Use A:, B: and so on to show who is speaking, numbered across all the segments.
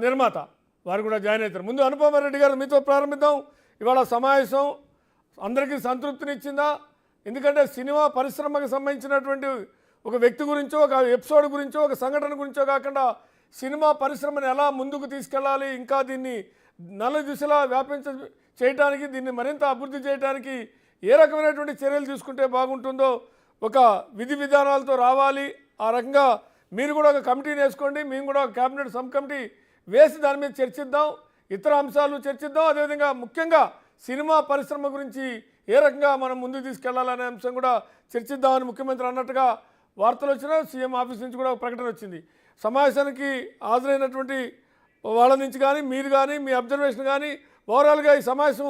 A: నిర్మాత వారు కూడా జాయిన్ అవుతారు. ముందు అనుపమ రెడ్డి గారు మీతో ప్రారంభిద్దాం. ఇవాళ సమావేశం అందరికీ సంతృప్తినిచ్చిందా? ఎందుకంటే సినిమా పరిశ్రమకు సంబంధించినటువంటి ఒక వ్యక్తి గురించో, ఒక ఎపిసోడ్ గురించో, ఒక సంఘటన గురించో కాకుండా సినిమా పరిశ్రమను ఎలా ముందుకు తీసుకెళ్ళాలి, ఇంకా దీన్ని నలు దిశలా చేయడానికి, దీన్ని మరింత అభివృద్ధి చేయడానికి ఏ రకమైనటువంటి చర్యలు తీసుకుంటే బాగుంటుందో ఒక విధి విధానాలతో రావాలి. ఆ రకంగా మీరు కూడా ఒక కమిటీని వేసుకోండి, మేము కూడా ఒక క్యాబినెట్ సబ్ కమిటీ వేసి దాని మీద చర్చిద్దాం, ఇతర అంశాలు చర్చిద్దాం. అదేవిధంగా ముఖ్యంగా సినిమా పరిశ్రమ గురించి ఏ రకంగా మనం ముందుకు తీసుకెళ్లాలనే అంశం కూడా చర్చిద్దామని ముఖ్యమంత్రి అన్నట్టుగా వార్తలు వచ్చినా సీఎం ఆఫీస్ నుంచి కూడా ఒక ప్రకటన వచ్చింది. సమావేశానికి హాజరైనటువంటి వాళ్ళ నుంచి కానీ మీరు కానీ మీ అబ్జర్వేషన్ కానీ ఓవరాల్గా ఈ సమావేశం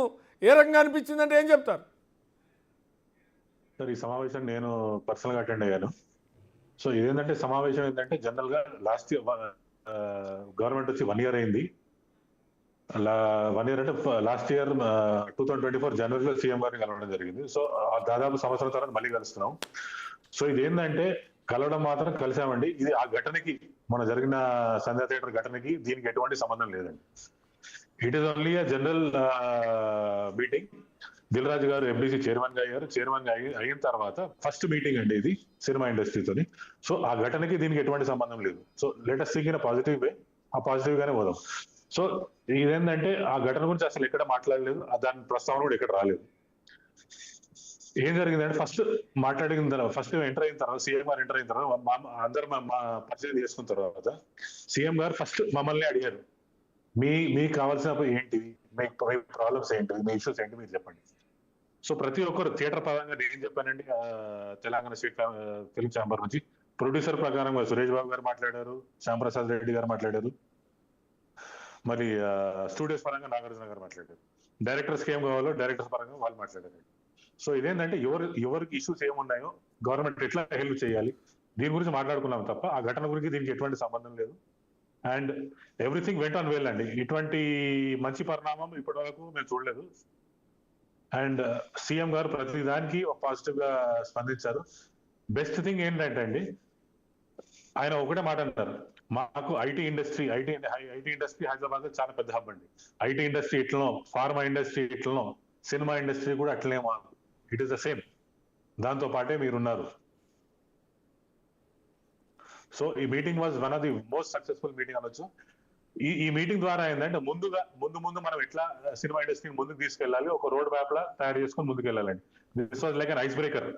A: ఏ రకంగా అనిపించిందంటే ఏం చెప్తారు?
B: సార్, ఈ సమావేశం నేను పర్సనల్గా అటెండ్ అయ్యాను. సో ఇదేంటంటే సమావేశం ఏంటంటే జనరల్గా లాస్ట్ ఇయర్ గవర్నమెంట్ వచ్చి 1 ఇయర్ అయింది. 1 ఇయర్ అంటే లాస్ట్ ఇయర్ 2024 జనవరిలో సీఎం గారిని కలవడం జరిగింది. సో దాదాపు సంవత్సరం తర్వాత మళ్ళీ కలుస్తున్నాం. సో ఇది ఏంటంటే కలవడం మాత్రం కలిసామండి. ఇది ఆ ఘటనకి, మన జరిగిన సంధ్యా థియేటర్ ఘటనకి దీనికి ఎటువంటి సంబంధం లేదండి. It is only a general meeting. Dil Raju గారు ఎంబీసీ చైర్మన్ గా అయ్యారు. చైర్మన్ గా అయిన తర్వాత ఫస్ట్ మీటింగ్ అండి ఇది సినిమా ఇండస్ట్రీతోని. సో ఆ ఘటనకి దీనికి ఎటువంటి సంబంధం లేదు. So let us think in positive way. ఆ పాజిటివ్ గానే పోదాం. సో ఇదేంటంటే ఆ ఘటన గురించి అసలు ఎక్కడ మాట్లాడలేదు, దాని ప్రస్తావన కూడా ఇక్కడ రాలేదు. ఏం జరిగిందంటే ఫస్ట్ మాట్లాడిన తర్వాత, ఫస్ట్ ఎంటర్ అయిన తర్వాత, సీఎం గారు ఎంటర్ అయిన తర్వాత అందరు పరిచయం చేసుకున్న తర్వాత సీఎం గారు ఫస్ట్ మమ్మల్ని అడిగారు, మీకు కావాల్సిన ఏంటివి, మీ ప్రాబ్లమ్స్ ఏంటివి, మీ ఇష్యూస్ ఏంటి మీరు చెప్పండి. సో ప్రతి ఒక్కరు థియేటర్ పరంగా నేను చెప్పానండి, తెలంగాణ స్టేట్ ఫిల్మ్ ఛాంబర్ నుంచి. ప్రొడ్యూసర్ ప్రకారంగా సురేష్ బాబు గారు మాట్లాడారు, శ్యాంప్రసాద్ రెడ్డి గారు మాట్లాడారు, మరి స్టూడియోస్ పరంగా నాగార్జున గారు మాట్లాడారు, డైరెక్టర్స్కి ఏం కావాలో డైరెక్టర్స్ పరంగా వాళ్ళు మాట్లాడారు. సో ఇదేంటంటే ఎవరికి ఇష్యూస్ ఏమున్నాయో గవర్నమెంట్ ఎట్లా హెల్ప్ చేయాలి దీని గురించి మాట్లాడుకున్నాం తప్ప ఆ ఘటన గురించి దీనికి ఎటువంటి సంబంధం లేదు. And everything went on well అండి. ఇటువంటి మంచి పరిణామం ఇప్పటి వరకు మేము చూడలేదు. అండ్ సీఎం గారు ప్రతి దానికి పాజిటివ్ గా స్పందించారు. బెస్ట్ థింగ్ ఏంటంటే అండి, ఆయన ఒకటే మాట అంటారు, మాకు ఐటీ ఇండస్ట్రీ హైదరాబాద్ లో చాలా పెద్ద హబ్ అండి. ఐటీ ఇండస్ట్రీ ఇట్లనో, ఫార్మా ఇండస్ట్రీ ఇట్లనో, సినిమా ఇండస్ట్రీ కూడా అట్లనే మాకు ఇట్ ఈస్ ద సేమ్. దాంతో పాటే మీరున్నారు. సో ఈ meeting was one of the most successful meeting అనొచ్చు. ఈ మీటింగ్ ద్వారా ఏంటంటే ముందు మనం ఎట్లా సినిమా ఇండస్ట్రీని ముందుకు తీసుకెళ్ళాలి, ఒక రోడ్ మ్యాప్ లా తయారు చేసుకొని ముందుకు వెళ్ళాలండి. This was like an ice breaker.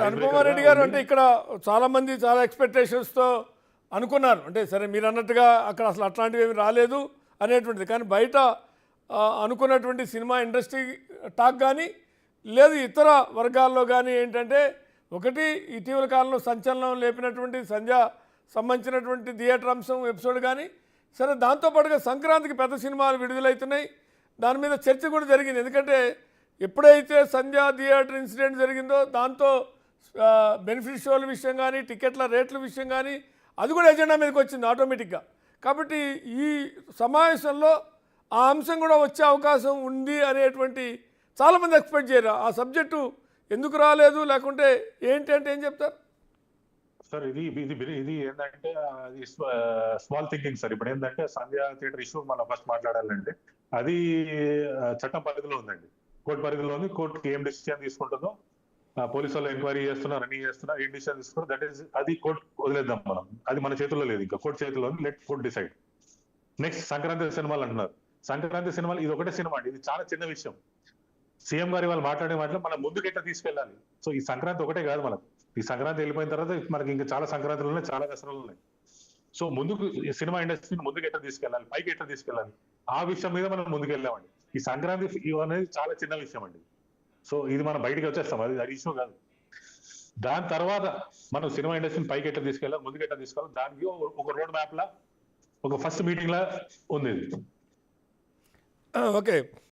A: Anupama Reddy గారు, అంటే ఇక్కడ చాలా మంది చాలా ఎక్స్పెక్టేషన్స్తో అనుకున్నారు, అంటే సరే మీరు అన్నట్టుగా అక్కడ అసలు అట్లాంటివి ఏమి రాలేదు అనేటువంటిది. కానీ బయట అనుకున్నటువంటి సినిమా ఇండస్ట్రీ టాక్ కానీ లేదు ఇతర వర్గాల్లో కానీ ఏంటంటే, ఒకటి ఇటీవల కాలంలో సంచలనం లేపినటువంటి సంధ్య సంబంధించినటువంటి థియేటర్ అంశం ఎపిసోడ్ కానీ, సరే దాంతోపాటుగా సంక్రాంతికి పెద్ద సినిమాలు విడుదలవుతున్నాయి, దాని మీద చర్చ కూడా జరిగింది. ఎందుకంటే ఎప్పుడైతే సంధ్య థియేటర్ ఇన్సిడెంట్ జరిగిందో దాంతో బెనిఫిట్ షోల విషయం కానీ, టికెట్ల రేట్ల విషయం కానీ అది కూడా ఎజెండా మీదకి వచ్చింది ఆటోమేటిక్గా. కాబట్టి ఈ సమావేశంలో ఆ అంశం కూడా వచ్చే అవకాశం ఉంది అనేటువంటి చాలామంది ఎక్స్పెక్ట్ చేయరు. ఆ సబ్జెక్టు ఎందుకు రాలేదు, లేకుంటే ఏంటి అంటే ఏం చెప్తారు
B: సార్? ఇది ఏంటంటే అది స్మాల్ థింకింగ్ సార్. ఇప్పుడు ఏంటంటే సంధ్య థియేటర్ ఇష్యూ మనం ఫస్ట్ మాట్లాడాలంటే అది చట్టం పరిధిలో ఉందండి, కోర్టు పరిధిలో ఉంది. కోర్టుకి ఏం డిసిషన్ తీసుకుంటుందో, పోలీసు వాళ్ళు ఎంక్వైరీ చేస్తున్నారు, అన్ని చేస్తున్నారు, ఏం డిసిషన్ తీసుకున్నారు దట్ ఈస్ అది కోర్టు వదిలేద్దాం మనం. అది మన చేతుల్లో లేదు, ఇంకా కోర్టు చేతిలో ఉంది. Let court decide. Next Sankranti సినిమాలు అంటున్నారు. సంక్రాంతి సినిమాలు ఇది ఒకటే సినిమా అండి, ఇది చాలా చిన్న విషయం. సీఎం గారి వాళ్ళు మాట్లాడే మాటలు మనం ముందుకు ఎట్లా తీసుకెళ్ళాలి. సో ఈ సంక్రాంతి ఒకటే కాదు మనకు, ఈ సంక్రాంతి వెళ్ళిపోయిన తర్వాత మనకి ఇంకా చాలా సంక్రాంతులు ఉన్నాయి, చాలా దసరాలు ఉన్నాయి. సో ముందుకు సినిమా ఇండస్ట్రీని ముందుకు ఎట్లా తీసుకెళ్ళాలి, పైకి ఎట్లా తీసుకెళ్ళాలి, ఆ విషయం మీద మనం ముందుకు వెళ్ళామండి. ఈ సంక్రాంతి అనేది చాలా చిన్న విషయం అండి. సో ఇది మనం బయటకు వచ్చేస్తాం, అది ఇష్యూ కాదు. దాని తర్వాత మనం సినిమా ఇండస్ట్రీని పైకి ఎట్లా తీసుకెళ్ళాలి, ముందుకు ఎట్లా తీసుకెళ్ళాలి, దానికి ఒక రోడ్ మ్యాప్ లా, ఒక ఫస్ట్ మీటింగ్ లా ఉంది.
A: ఓకే,